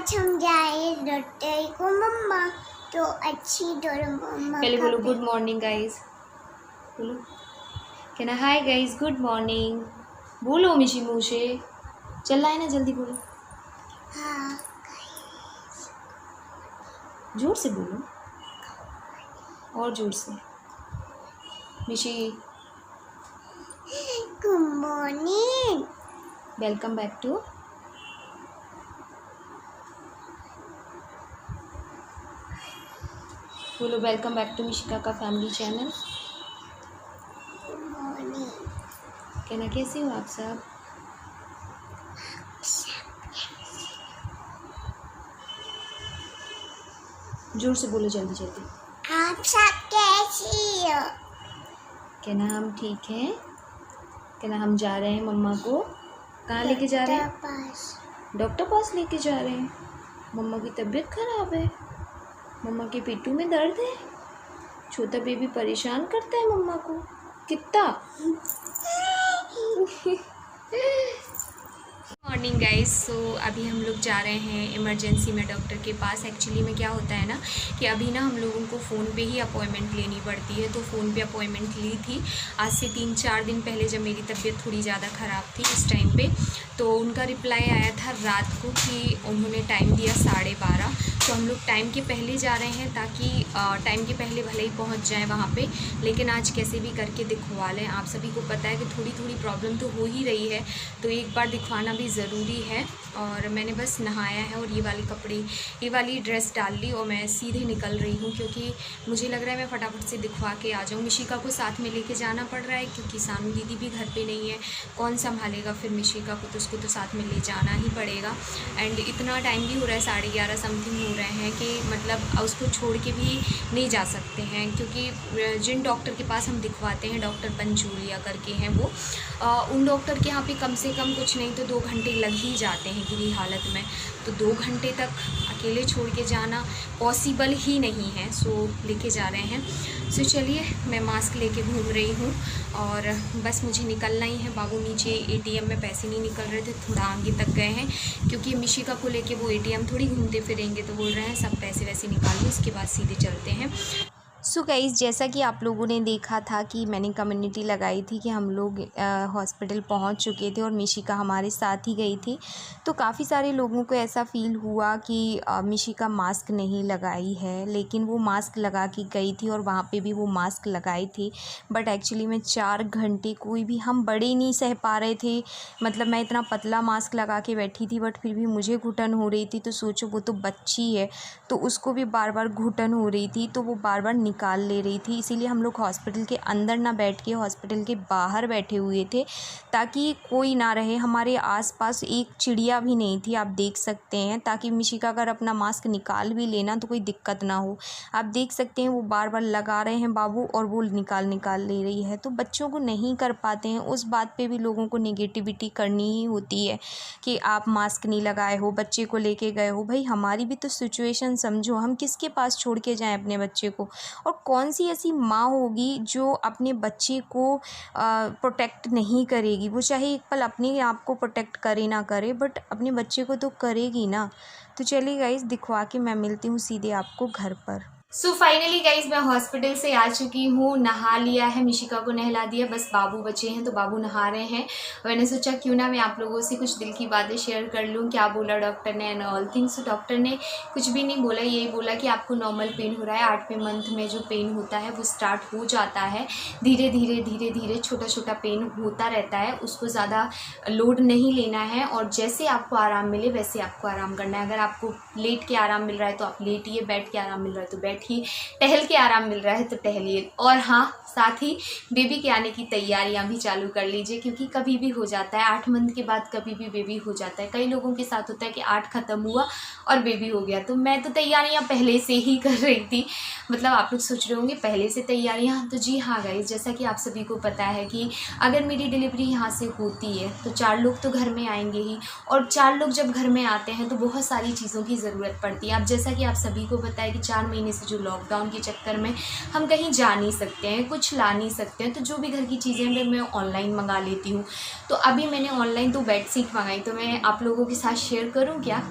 आज हम जाए डॉक्टर को मम्मा तो अच्छी डॉक्टर मम्मा पहले का बोलो गुड मॉर्निंग गाइस, बोलो कहना हाय गाइस गुड मॉर्निंग, बोलो मिशी मुँह से चल रहा है ना, जल्दी बोलो, हाँ जोर से बोलो और जोर से। Mishi good morning, welcome back to बोलो वेलकम बैक टू मिशिका का फैमिली चैनल। Good morning. कहना कैसे हो आप सब? जोर से बोलो जल्दी जल्दी। आप सब कैसी हो? कहना हम ठीक हैं। कहना हम जा रहे हैं मम्मा को कहाँ लेके जा रहे हैं? पास। डॉक्टर पास लेके जा रहे हैं। मम्मा की तबीयत खराब है, मम्मा के पेटू में दर्द है, छोटा बेबी परेशान करता है मम्मा को कितना। मॉर्निंग गाइस, सो अभी हम लोग जा रहे हैं इमरजेंसी में डॉक्टर के पास। एक्चुअली में क्या होता है ना कि अभी ना हम लोगों को फ़ोन पे ही अपॉइंटमेंट लेनी पड़ती है, तो फ़ोन पे अपॉइंटमेंट ली थी आज से 3-4 दिन पहले, जब मेरी तबीयत थोड़ी ज़्यादा ख़राब थी इस टाइम पे। तो उनका रिप्लाई आया था रात को कि उन्होंने टाइम दिया 12:30, तो हम लोग टाइम के पहले जा रहे हैं ताकि टाइम के पहले भले ही पहुंच जाएं वहाँ पे, लेकिन आज कैसे भी करके दिखवा लें। आप सभी को पता है कि थोड़ी थोड़ी प्रॉब्लम तो हो ही रही है, तो एक बार दिखवाना भी ज़रूरी है। और मैंने बस नहाया है और ये वाली ड्रेस डाल ली और मैं सीधे निकल रही हूँ, क्योंकि मुझे लग रहा है मैं फटाफट से दिखवा के आ जाऊँ। मिशिका को साथ में लेके जाना पड़ रहा है क्योंकि सानू दीदी भी घर पे नहीं है, कौन संभालेगा फिर मिशिका को, तो उसको तो साथ में ले जाना ही पड़ेगा। एंड इतना टाइम भी हो रहा है, 11:30 समथिंग हो रहे हैं कि मतलब उसको छोड़ के भी नहीं जा सकते हैं, क्योंकि जिन डॉक्टर के पास हम दिखवाते हैं, डॉक्टर पंचूलिया करके हैं वो, उन डॉक्टर के यहाँ पे कम से कम कुछ नहीं तो 2 घंटे लग ही जाते हैं गिरी हालत में, तो 2 घंटे तक अकेले छोड़ के जाना पॉसिबल ही नहीं है। सो लेके जा रहे हैं। सो चलिए, मैं मास्क लेके घूम रही हूँ और बस मुझे निकलना ही है। बाबू नीचे एटीएम में पैसे नहीं निकल रहे थे, थोड़ा आगे तक गए हैं, क्योंकि मिशिका को लेके वो एटीएम थोड़ी घूमते फिरेंगे, तो बोल रहे हैं सब पैसे वैसे निकाल लो, उसके बाद सीधे चलते हैं। सो गाइज़, जैसा कि आप लोगों ने देखा था कि मैंने कम्युनिटी लगाई थी कि हम लोग हॉस्पिटल पहुंच चुके थे और मिशिका हमारे साथ ही गई थी, तो काफ़ी सारे लोगों को ऐसा फ़ील हुआ कि मिशिका मास्क नहीं लगाई है, लेकिन वो मास्क लगा के गई थी और वहाँ पे भी वो मास्क लगाई थी। बट एक्चुअली में 4 घंटे कोई भी हम बड़े नहीं सह पा रहे थे। मतलब मैं इतना पतला मास्क लगा के बैठी थी, बट फिर भी मुझे घुटन हो रही थी, तो सोचो वो तो बच्ची है, तो उसको भी बार बार घुटन हो रही थी, तो वो बार बार निकाल ले रही थी। इसीलिए हम लोग हॉस्पिटल के अंदर ना बैठ के हॉस्पिटल के बाहर बैठे हुए थे, ताकि कोई ना रहे। हमारे आसपास एक चिड़िया भी नहीं थी, आप देख सकते हैं, ताकि मिशिका अगर अपना मास्क निकाल भी लेना तो कोई दिक्कत ना हो। आप देख सकते हैं वो बार बार लगा रहे हैं बाबू और वो निकाल ले रही है। तो बच्चों को नहीं कर पाते हैं, उस बात पे भी लोगों को नेगेटिविटी करनी ही होती है कि आप मास्क नहीं लगाए हो, बच्चे को लेके गए हो। भाई हमारी भी तो सिचुएशन समझो, हम किसके पास छोड़ के जाएं अपने बच्चे को? और कौन सी ऐसी माँ होगी जो अपने बच्चे को प्रोटेक्ट नहीं करेगी? वो चाहे एक पल अपने आप को प्रोटेक्ट करे ना करे, बट अपने बच्चे को तो करेगी ना। तो चलिए गाइस, दिखवा के मैं मिलती हूँ सीधे आपको घर पर। सो फाइनली गाइज, मैं हॉस्पिटल से आ चुकी हूँ, नहा लिया है, मिशिका को नहला दिया, बस बाबू बचे हैं, तो बाबू नहा रहे हैं। मैंने सोचा क्यों ना मैं आप लोगों से कुछ दिल की बातें शेयर कर लूँ, क्या बोला डॉक्टर ने एंड ऑल थिंग्स। तो डॉक्टर ने कुछ भी नहीं बोला, यही बोला कि आपको नॉर्मल पेन हो रहा है, 8वें मंथ में जो पेन होता है वो स्टार्ट हो जाता है, धीरे धीरे छोटा छोटा पेन होता रहता है, उसको ज़्यादा लोड नहीं लेना है, और जैसे आपको आराम मिले वैसे आपको आराम करना है। अगर आपको लेट के आराम मिल रहा है तो आप लेटिए, बैठ के आराम मिल रहा है तो बैठिए, टहल के आराम मिल रहा है तो टहलिए। और हाँ, साथ ही बेबी के आने की तैयारियां भी चालू कर लीजिए, क्योंकि कभी भी हो जाता है 8 मंथ के बाद, कभी भी बेबी हो जाता है। कई लोगों के साथ होता है कि 8 ख़त्म हुआ और बेबी हो गया। तो मैं तो तैयारियां पहले से ही कर रही थी। मतलब आप लोग सोच रहे होंगे पहले से तैयारियां, तो जी हाँ गाइस, जैसा कि आप सभी को पता है कि अगर मेरी डिलीवरी यहाँ से होती है तो 4 लोग तो घर में आएंगे ही, और 4 लोग जब घर में आते हैं तो बहुत सारी चीज़ों की ज़रूरत पड़ती है। अब जैसा कि आप सभी को पता है कि 4 महीने से जो लॉकडाउन के चक्कर में हम कहीं जा नहीं सकते हैं, कुछ ला नहीं सकते हैं, तो जो भी घर की चीज़ें हैं मैं ऑनलाइन मंगा लेती हूँ। तो अभी मैंने ऑनलाइन 2 बेडशीट मंगाई, तो मैं आप लोगों के साथ शेयर करूँ क्या?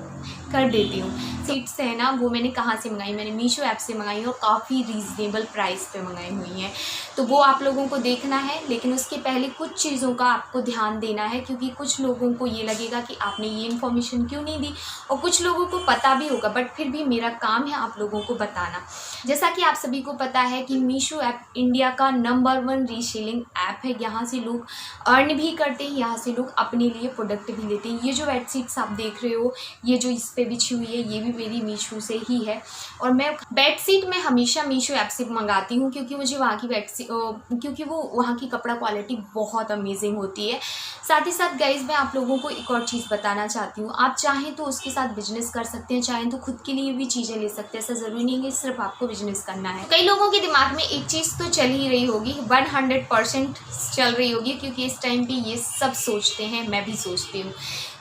कर देती हूँ। सीट्स है ना वो मैंने कहाँ से मंगाई, मैंने मीशो ऐप से मंगाई और काफ़ी रीज़नेबल प्राइस पे मंगाई हुई हैं, तो वो आप लोगों को देखना है। लेकिन उसके पहले कुछ चीज़ों का आपको ध्यान देना है, क्योंकि कुछ लोगों को ये लगेगा कि आपने ये इन्फॉर्मेशन क्यों नहीं दी, और कुछ लोगों को पता भी होगा, बट फिर भी मेरा काम है आप लोगों को बताना। जैसा कि आप सभी को पता है कि मीशो ऐप इंडिया का नंबर 1 रीसेलिंग ऐप है। यहाँ से लोग अर्न भी करते हैं, यहाँ से लोग अपने लिए प्रोडक्ट भी लेते हैं। ये जो बेडशीट्स आप देख रहे हो, ये जो इस पे बिछी हुई है, ये भी मेरी मीशो से ही है। और मैं बेडशीट में हमेशा मीशो ऐप से मंगाती हूँ, क्योंकि मुझे वहाँ की क्योंकि वो वहाँ की कपड़ा क्वालिटी बहुत अमेजिंग होती है। साथ ही साथ गाइज मैं आप लोगों को एक और चीज़ बताना चाहती हूँ, आप चाहें तो उसके साथ बिजनेस कर सकते हैं, चाहें तो खुद के लिए भी चीज़ें ले सकते हैं। ऐसा ज़रूरी नहीं है कि सिर्फ आपको बिजनेस करना है। कई लोगों के दिमाग में एक चीज़ तो चल ही रही होगी, 100% चल रही होगी, क्योंकि इस टाइम पे ये सब सोचते हैं, मैं भी सोचती हूँ।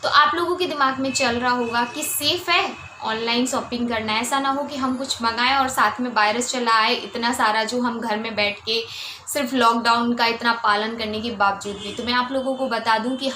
तो आप लोगों के दिमाग में चल रहा होगा कि सेफ़ है ऑनलाइन शॉपिंग करना। ऐसा ना हो कि हम कुछ मंगाएं और साथ में वायरस चला आए इतना सारा, जो हम घर में बैठ के सिर्फ लॉकडाउन का इतना पालन करने के बावजूद भी। तो मैं आप लोगों को बता दूं कि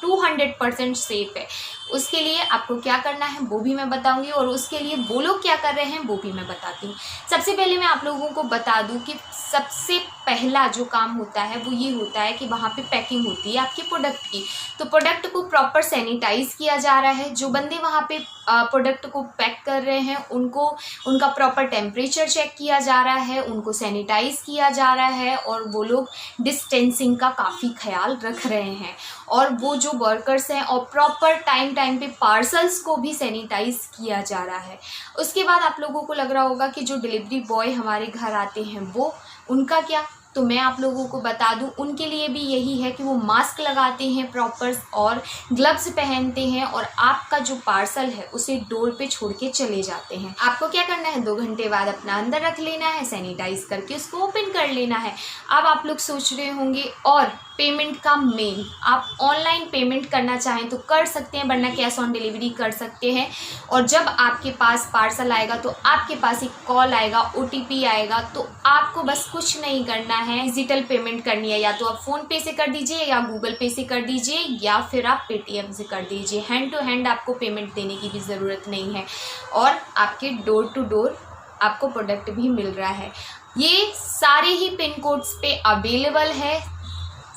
200% सेफ़ है। उसके लिए आपको क्या करना है वो भी मैं बताऊंगी, और उसके लिए वो लोग क्या कर रहे हैं वो भी मैं बताती हूँ। सबसे पहले मैं आप लोगों को बता दूं कि सबसे पहला जो काम होता है वो ये होता है कि वहाँ पे पैकिंग होती है आपके प्रोडक्ट की। तो प्रोडक्ट को प्रॉपर सैनिटाइज़ किया जा रहा है। जो बंदे वहाँ पे प्रोडक्ट को पैक कर रहे हैं उनका प्रॉपर टेम्परेचर चेक किया जा रहा है, उनको सैनिटाइज़ किया जा रहा है, और वो लोग डिस्टेंसिंग का काफ़ी ख्याल रख रहे हैं। और वो जो वर्कर्स हैं, और प्रॉपर टाइम पे पार्सल्स को भी सैनिटाइज़ किया जा रहा है। उसके बाद आप लोगों को लग रहा होगा कि जो डिलीवरी बॉय हमारे घर आते हैं वो उनका क्या, तो मैं आप लोगों को बता दूं उनके लिए भी यही है कि वो मास्क लगाते हैं प्रॉपर, और ग्लव्स पहनते हैं, और आपका जो पार्सल है उसे डोर पे छोड़ के चले जाते हैं। आपको क्या करना है, 2 घंटे बाद अपना अंदर रख लेना है, सैनिटाइज करके उसको ओपन कर लेना है। अब आप लोग सोच रहे होंगे, और पेमेंट का मेन, आप ऑनलाइन पेमेंट करना चाहें तो कर सकते हैं, वरना कैश ऑन डिलीवरी कर सकते हैं। और जब आपके पास पार्सल आएगा तो आपके पास एक कॉल आएगा, OTP आएगा, तो आपको बस कुछ नहीं करना है, डिजिटल पेमेंट करनी है। या तो आप फ़ोन पे से कर दीजिए, या गूगल पे से कर दीजिए, या फिर आप पेटीएम से कर दीजिए। हैंड टू हैंड आपको पेमेंट देने की भी ज़रूरत नहीं है, और आपके डोर टू डोर आपको प्रोडक्ट भी मिल रहा है। ये सारे ही पिन कोड्स पे अवेलेबल है,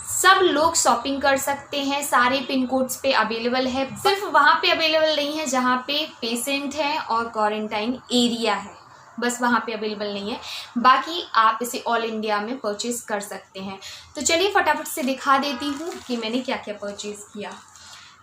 सब लोग शॉपिंग कर सकते हैं, सारे पिन कोड्स पे अवेलेबल है। सिर्फ वहाँ पे अवेलेबल नहीं है जहाँ पे पेशेंट है और क्वारंटाइन एरिया है, बस वहाँ पे अवेलेबल नहीं है। बाकी आप इसे ऑल इंडिया में परचेज़ कर सकते हैं। तो चलिए फटाफट से दिखा देती हूँ कि मैंने क्या क्या परचेज़ किया।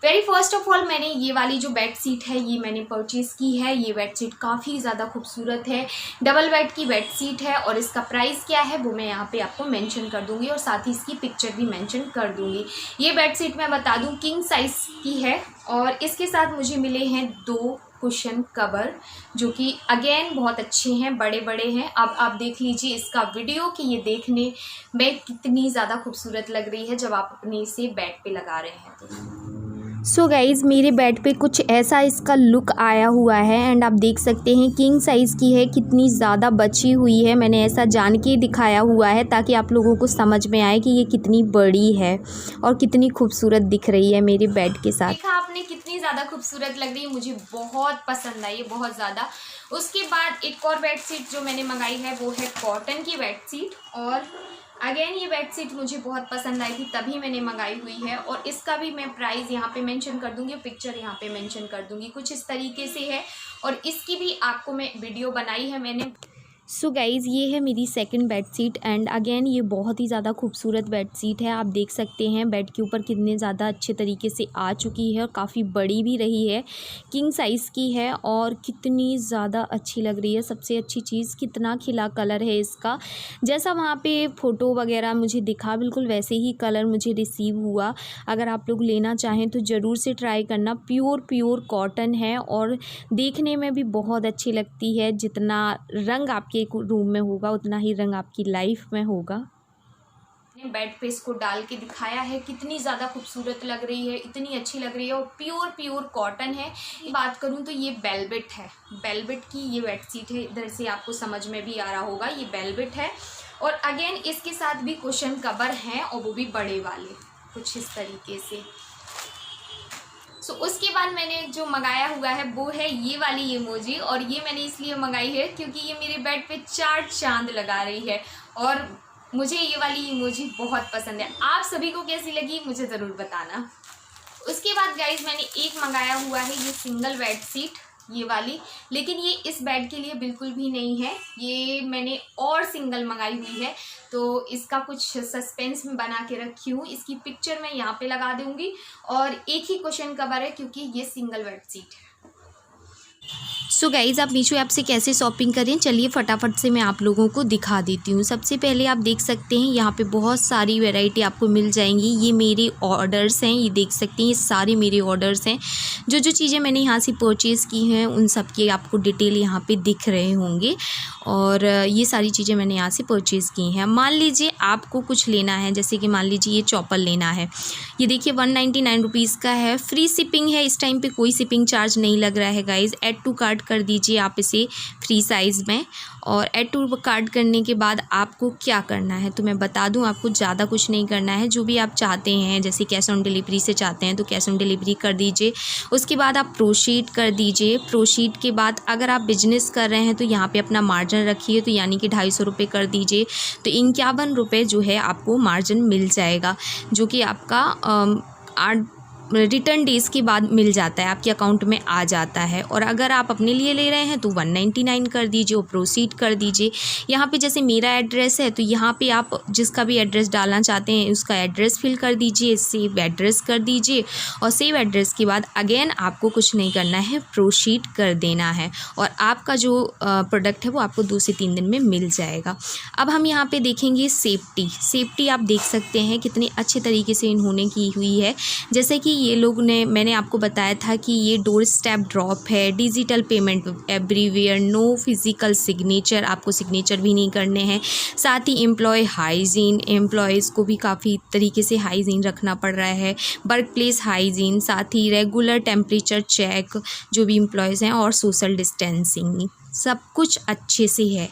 वेरी फर्स्ट ऑफ ऑल मैंने ये वाली जो बेड शीट है ये मैंने परचेज़ की है। ये बेड शीट काफ़ी ज़्यादा खूबसूरत है, डबल बेड की बेड शीट है, और इसका प्राइस क्या है वो मैं यहाँ पे आपको मेंशन कर दूँगी, और साथ ही इसकी पिक्चर भी मेंशन कर दूँगी। ये बेड शीट मैं बता दूँ किंग साइज़ की है, और इसके साथ मुझे मिले हैं 2 कुशन कवर, जो कि अगेन बहुत अच्छे हैं, बड़े बड़े हैं। अब आप देख लीजिए इसका वीडियो कि ये देखने में कितनी ज़्यादा खूबसूरत लग रही है जब आप अपने इसे बेड पे लगा रहे हैं तो। सो गाइज़ मेरे बेड पे कुछ ऐसा इसका लुक आया हुआ है, एंड आप देख सकते हैं किंग साइज़ की है, कितनी ज़्यादा बची हुई है। मैंने ऐसा जान के दिखाया हुआ है ताकि आप लोगों को समझ में आए कि ये कितनी बड़ी है और कितनी खूबसूरत दिख रही है मेरे बेड के साथ। देखा आपने कितनी ज़्यादा खूबसूरत लग रही है, मुझे बहुत पसंद आई है, बहुत ज़्यादा। उसके बाद एक और बेड शीट जो मैंने मंगाई है वो है कॉटन की बेड शीट, और अगेन ये बेड शीट मुझे बहुत पसंद आई थी तभी मैंने मंगाई हुई है, और इसका भी मैं प्राइस यहाँ पे मेंशन कर दूँगी, पिक्चर यहाँ पे मेंशन कर दूँगी। कुछ इस तरीके से है, और इसकी भी आपको मैं वीडियो बनाई है मैंने। सो गाइज़ ये है मेरी second bed sheet, and again ये बहुत ही ज़्यादा खूबसूरत बेड शीट है। आप देख सकते हैं बेड के ऊपर कितने ज़्यादा अच्छे तरीके से आ चुकी है, और काफ़ी बड़ी भी रही है, किंग साइज़ की है, और कितनी ज़्यादा अच्छी लग रही है। सबसे अच्छी चीज़ कितना खिला कलर है इसका, जैसा वहाँ पे फ़ोटो वगैरह मुझे दिखा बिल्कुल वैसे ही कलर मुझे रिसीव हुआ। अगर आप लोग लेना चाहें तो ज़रूर से ट्राई करना। प्योर कॉटन है, और देखने में भी बहुत अच्छी लगती है। जितना रंग आपके रूम में होगा उतना ही रंग आपकी लाइफ में होगा। बेड पे इसको डाल के दिखाया है, कितनी ज़्यादा खूबसूरत लग रही है, इतनी अच्छी लग रही है, और प्योर कॉटन है। बात करूँ तो ये वेलवेट है, वेलवेट की ये बेड शीट है। इधर से आपको समझ में भी आ रहा होगा ये वेलवेट है, और अगेन इसके साथ भी कुशन कवर हैं, और वो भी बड़े वाले कुछ इस तरीके से। सो उसके बाद मैंने जो मंगाया हुआ है वो है ये वाली इमोजी, और ये मैंने इसलिए मंगाई है क्योंकि ये मेरे बेड पे 4 चांद लगा रही है और मुझे ये वाली इमोजी बहुत पसंद है। आप सभी को कैसी लगी मुझे ज़रूर बताना। उसके बाद गाइज मैंने एक मंगाया हुआ है ये सिंगल बेड शीट, ये वाली, लेकिन ये इस बेड के लिए बिल्कुल भी नहीं है, ये मैंने और सिंगल मंगाई हुई है, तो इसका कुछ सस्पेंस में बना के रखी हूँ। इसकी पिक्चर मैं यहाँ पे लगा दूँगी और एक ही क्वेश्चन कवर है क्योंकि ये सिंगल बेड शीट है। सो गाइज़ आप मीशो ऐप से कैसे शॉपिंग करें, चलिए फटाफट से मैं आप लोगों को दिखा देती हूँ। सबसे पहले आप देख सकते हैं यहाँ पे बहुत सारी वैरायटी आपको मिल जाएंगी। ये मेरे ऑर्डर्स हैं, ये देख सकते हैं, ये सारे मेरे ऑर्डर्स हैं। जो जो चीज़ें मैंने यहाँ से परचेज़ की हैं उन सब की आपको डिटेल यहाँ पे दिख रहे होंगे, और ये सारी चीज़ें मैंने यहाँ से परचेज़ की हैं। मान लीजिए आपको कुछ लेना है, जैसे कि मान लीजिए ये चॉपर लेना है, ये देखिए 199 रुपीज़ का है, फ्री शिपिंग है, इस टाइम पे कोई शिपिंग चार्ज नहीं लग रहा है गाइज़। ऐड टू कार्ट कर दीजिए आप इसे फ्री साइज़ में, और ऐड टू कार्ट करने के बाद आपको क्या करना है तो मैं बता दूं, आपको ज़्यादा कुछ नहीं करना है। जो भी आप चाहते हैं, जैसे कैश ऑन डिलीवरी से चाहते हैं तो कैश ऑन डिलीवरी कर दीजिए। उसके बाद आप प्रोसीड कर दीजिए। प्रोसीड के बाद अगर आप बिजनेस कर रहे हैं तो यहाँ पे अपना मार्जिन रखिए, तो यानी कि 250 रुपये कर दीजिए, तो 51 रुपये जो है आपको मार्जिन मिल जाएगा, जो कि आपका 8 रिटर्न डेज़ के बाद मिल जाता है, आपके अकाउंट में आ जाता है। और अगर आप अपने लिए ले रहे हैं तो 199 कर दीजिए और प्रोसीड कर दीजिए। यहाँ पे जैसे मेरा एड्रेस है तो यहाँ पे आप जिसका भी एड्रेस डालना चाहते हैं उसका एड्रेस फिल कर दीजिए, सेव एड्रेस कर दीजिए, और सेव एड्रेस के बाद अगेन आपको कुछ नहीं करना है, प्रोसीड कर देना है, और आपका जो प्रोडक्ट है वो आपको 2 से 3 दिन में मिल जाएगा। अब हम यहाँ पर देखेंगे सेफ्टी आप देख सकते हैं कितने अच्छे तरीके से इन्होंने की हुई है। जैसे कि ये लोग ने, मैंने आपको बताया था कि ये डोर स्टेप ड्रॉप है, digital payment everywhere, no physical signature, आपको सिग्नेचर भी नहीं करने हैं। साथ ही एम्प्लॉय हाइजीन, एम्प्लॉयज़ को भी काफ़ी तरीके से हाइजीन रखना पड़ रहा है, वर्क प्लेस हाइजीन, साथ ही रेगुलर टेम्परेचर चेक जो भी एम्प्लॉयज़ हैं, और सोशल डिस्टेंसिंग, सब कुछ अच्छे से है।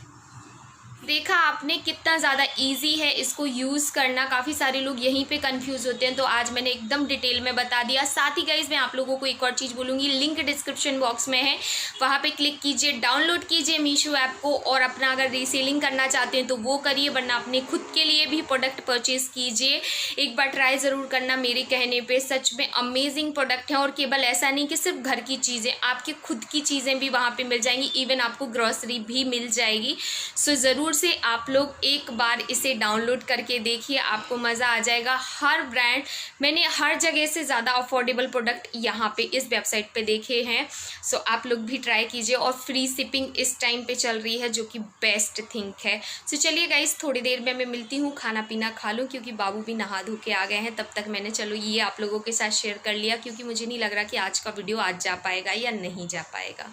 देखा आपने कितना ज़्यादा इजी है इसको यूज़ करना। काफ़ी सारे लोग यहीं पे कंफ्यूज होते हैं, तो आज मैंने एकदम डिटेल में बता दिया। साथ ही गाइस मैं आप लोगों को एक और चीज़ बोलूँगी, लिंक डिस्क्रिप्शन बॉक्स में है, वहाँ पे क्लिक कीजिए, डाउनलोड कीजिए मीशो ऐप को, और अपना अगर रीसेलिंग करना चाहते हैं तो वो करिए, वरना अपने खुद के लिए भी प्रोडक्ट परचेज़ कीजिए। एक बार ट्राई ज़रूर करना मेरे कहने पर, सच में अमेजिंग प्रोडक्ट है। और केवल ऐसा नहीं कि सिर्फ घर की चीज़ें, आपके खुद की चीज़ें भी वहाँ पर मिल जाएंगी, इवन आपको ग्रॉसरी भी मिल जाएगी। सो ज़रूर से आप लोग एक बार इसे डाउनलोड करके देखिए, आपको मज़ा आ जाएगा। हर ब्रांड, मैंने हर जगह से ज़्यादा अफोर्डेबल प्रोडक्ट यहाँ पे इस वेबसाइट पे देखे हैं। सो आप लोग भी ट्राई कीजिए, और फ्री शिपिंग इस टाइम पे चल रही है, जो कि बेस्ट थिंग है। सो चलिए गाइस, थोड़ी देर में मैं मिलती हूँ, खाना पीना खा लूँ, क्योंकि बाबू भी नहा धो के आ गए हैं। तब तक मैंने चलो ये आप लोगों के साथ शेयर कर लिया, क्योंकि मुझे नहीं लग रहा कि आज का वीडियो आज जा पाएगा या नहीं जा पाएगा।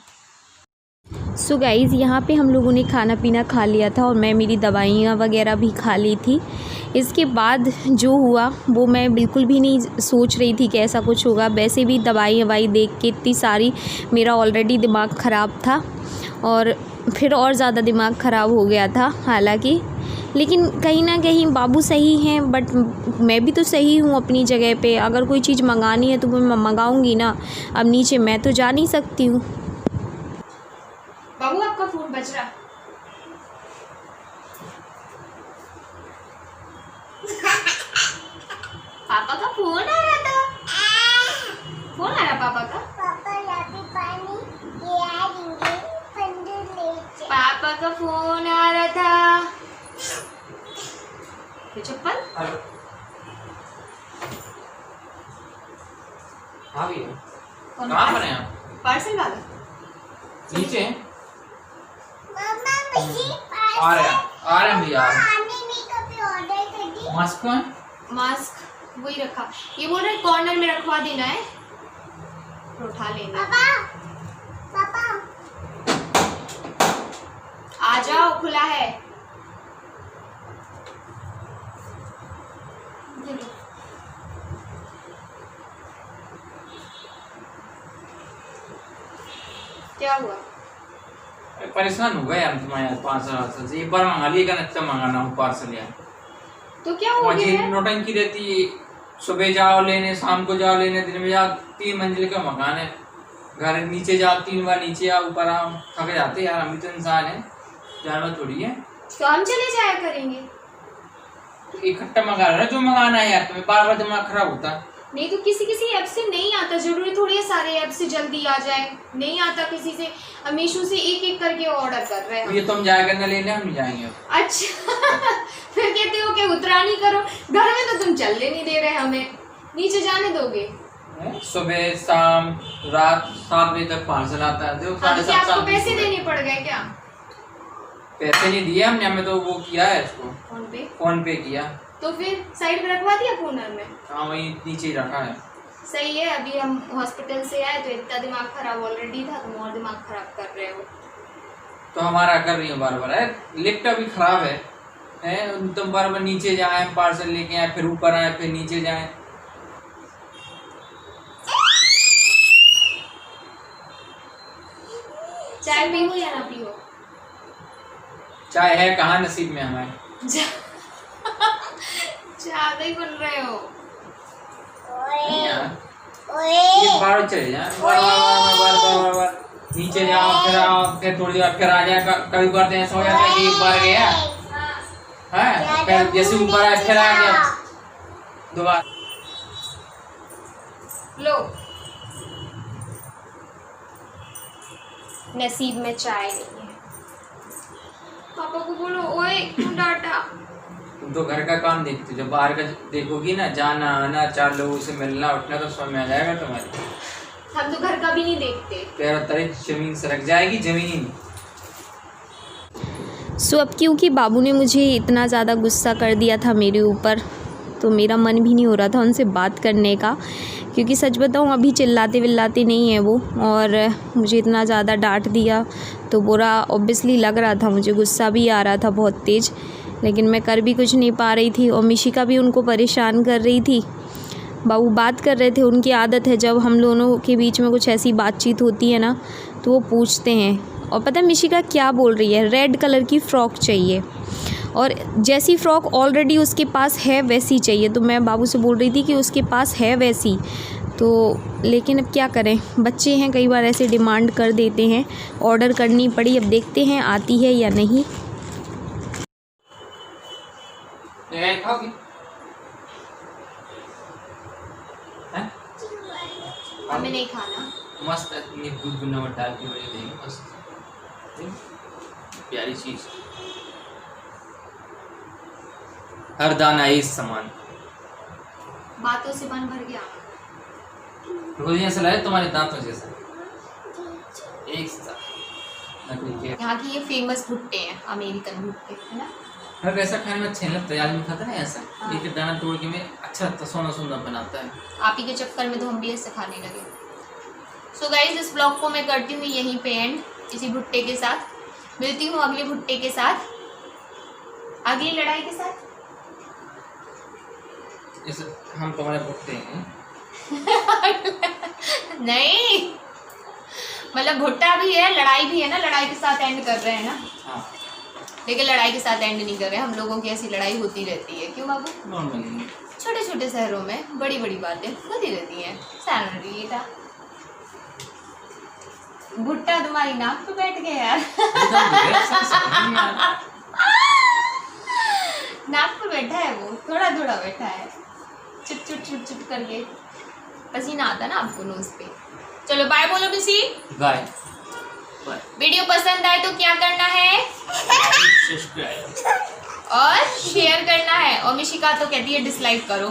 सो गाइज़ यहाँ पे हम लोगों ने खाना पीना खा लिया था, और मैं मेरी दवाइयाँ वगैरह भी खा ली थी। इसके बाद जो हुआ वो मैं बिल्कुल भी नहीं सोच रही थी कि ऐसा कुछ होगा। वैसे भी दवाई देख के इतनी सारी, मेरा ऑलरेडी दिमाग ख़राब था और फिर और ज़्यादा दिमाग ख़राब हो गया था हालांकि। लेकिन कहीं ना कहीं बाबू सही हैं, बट मैं भी तो सही हूँ अपनी जगह पे। अगर कोई चीज़ मंगानी है तो मैं मंगाऊँगी ना, अब नीचे मैं तो जा नहीं सकती हूँ। बाबू आपका फोन बज रहा। पापा का फोन आ रहा था, फोन आ रहा पापा का। पापा का फोन आ रहा था। चप्पल कहाँ पर हैं आप? पार्सल वाला नीचे आ रहे हैं भैया। मास्क है? मास्क वही रखा, ये बोल रहे कॉर्नर में रखवा देना है, उठा लेना। पापा आ जाओ, खुला है। क्या हुआ? परेशान हो गए यार तुम्हारे 500 से। एक बार मंगा लिएगा ना, अच्छा मंगाना हूँ पार्सल यार। तो क्या हो गया है? नौटंकी रहती है, सुबह जाओ लेने, शाम को जाओ लेने, दिन में जाओ। 3 मंजिल का मकान है, घर नीचे जाओ 3 बार, नीचे आओ ऊपर आओ, थक जाते यार। हम भी तो इंसान है, जानवर थोड़ी है। तो हम चले जाया करेंगे। तो इकट्ठा मंगा रहा है, जो मंगाना है यार, तुम्हें बार बार दिमाग खराब होता। नहीं तो किसी किसी ऐप से नहीं आता, जरूरी थोड़ी है सारे ऐप से जल्दी आ जाए। नहीं आता किसी से, मीशो से एक एक करके ऑर्डर कर रहे हैं। ये तुम जाएगा ना लेने, हम नहीं जाएंगे अब। अच्छा फिर कहते हो कि उतरानी करो, घर में तो तुम चलने नहीं दे रहे हमें, नीचे जाने दोगे? सुबह शाम रात 7 बजे तक पार्सल आता है। देखो 7:30 आपको पैसे देने पड़ गए क्या? पैसे नहीं दिए हमने, हमें तो वो किया है इसको, फोन पे किया। तो फिर साइड में रखवा दिया फोनर में? हाँ वही नीचे ही रखा है। सही है। अभी हम हॉस्पिटल से आए तो इतना दिमाग खराब ऑलरेडी था, तुम और दिमाग खराब कर रहे हो। तो हमारा कर रही हो बार बार। लिफ्ट अभी खराब है तुम बार बार नीचे जाए, पार्सल लेके आए, फिर ऊपर आए, फिर नीचे जाए। चाय पीओ या ना पीओ? चाय है कहाँ नसीब में हमारे। ज्यादा ही बन रहे हो। ये बार चले जाए, बार नीचे जाओ, फिर आओ, फिर थोड़ी देर फिर आ जाए। कभी करते हैं सो जाते हैं, एक बार गया है, फिर जैसे ऊपर आए फिर आ गया दोबारा। लो नसीब में चाय नहीं है। पापा को बोलो, ओए क्यों डांटा? तुम तो घर का काम देखते, जब बाहर का देखोगी ना, जाना आना, 4 लोगों से मिलना उठना, तो समझ में आ जाएगा तुम्हारी। हम तो घर का भी नहीं देखते। पैरों तले जमीन सरक जाएगी, जमीन ही नहीं। सो अब क्योंकि बाबू ने मुझे इतना ज़्यादा गुस्सा कर दिया था मेरे ऊपर, तो मेरा मन भी नहीं हो रहा था उनसे बात करने का, क्योंकि सच बताऊँ अभी चिल्लाते विल्लाते नहीं है वो, और मुझे इतना ज़्यादा डांट दिया तो बुरा ऑब्वियसली लग रहा था, मुझे गुस्सा भी आ रहा था बहुत तेज़, लेकिन मैं कर भी कुछ नहीं पा रही थी। और मिशिका भी उनको परेशान कर रही थी। बाबू बात कर रहे थे, उनकी आदत है जब हम दोनों के बीच में कुछ ऐसी बातचीत होती है ना तो वो पूछते हैं। और पता है मिशिका क्या बोल रही है? रेड कलर की फ़्रॉक चाहिए, और जैसी फ़्रॉक ऑलरेडी उसके पास है वैसी चाहिए। तो मैं बाबू से बोल रही थी कि उसके पास है वैसी, तो लेकिन अब क्या करें, बच्चे हैं, कई बार ऐसे डिमांड कर देते हैं। ऑर्डर करनी पड़ी, अब देखते हैं आती है या नहीं। हमें नहीं खाना। मस्त दूध नमक डाल के बड़ी देंगे, मस्त प्यारी चीज। हर दाना इस समान। बातों से मन भर गया। रोज ऐसा लगे तुम्हारे दांतों जैसा एक साथ। यहाँ की ये फेमस भुट्टे हैं, अमेरिकन भुट्टे, है ना? हर ऐसा खाने में अच्छा लगता है, आदमी खाता है ऐसा। हाँ। एक दाना तोड़ के में अच्छा लगता, सोना सोना बनाता है। आप ही के चक्कर में तो हम भी ऐसे खाने लगे। सो गाइज इस ब्लॉग को मैं करती हूँ यहीं पे एंड, इसी भुट्टे के साथ। मिलती हूँ अगले भुट्टे के साथ, अगली लड़ाई के साथ। इस हम तुम्हारे भुट्टे हैं। नहीं मतलब भुट्टा भी है, लड़ाई भी है ना, लड़ाई के साथ एंड कर रहे हैं ना। हाँ। लेकिन लड़ाई के साथ एंड नहीं कर रहे, हम लोगों की ऐसी लड़ाई होती रहती है। क्यों बाबू? नॉर्मली छोटे छोटे शहरों में बड़ी बड़ी बातें होती रहती हैं। सैलरी था भुट्टा तुम्हारी नाक पे बैठ गया यार। नाक पे बैठा है वो, थोड़ा थोड़ा बैठा है, चुट चुट चुट चुट करके पसीना आता ना आपको नोज पे। चलो बाय बोलो किसी। बाय। वीडियो पसंद आए तो क्या करना है? सब्सक्राइब और शेयर करना है। और मिशिका तो कहती है डिसलाइक करो।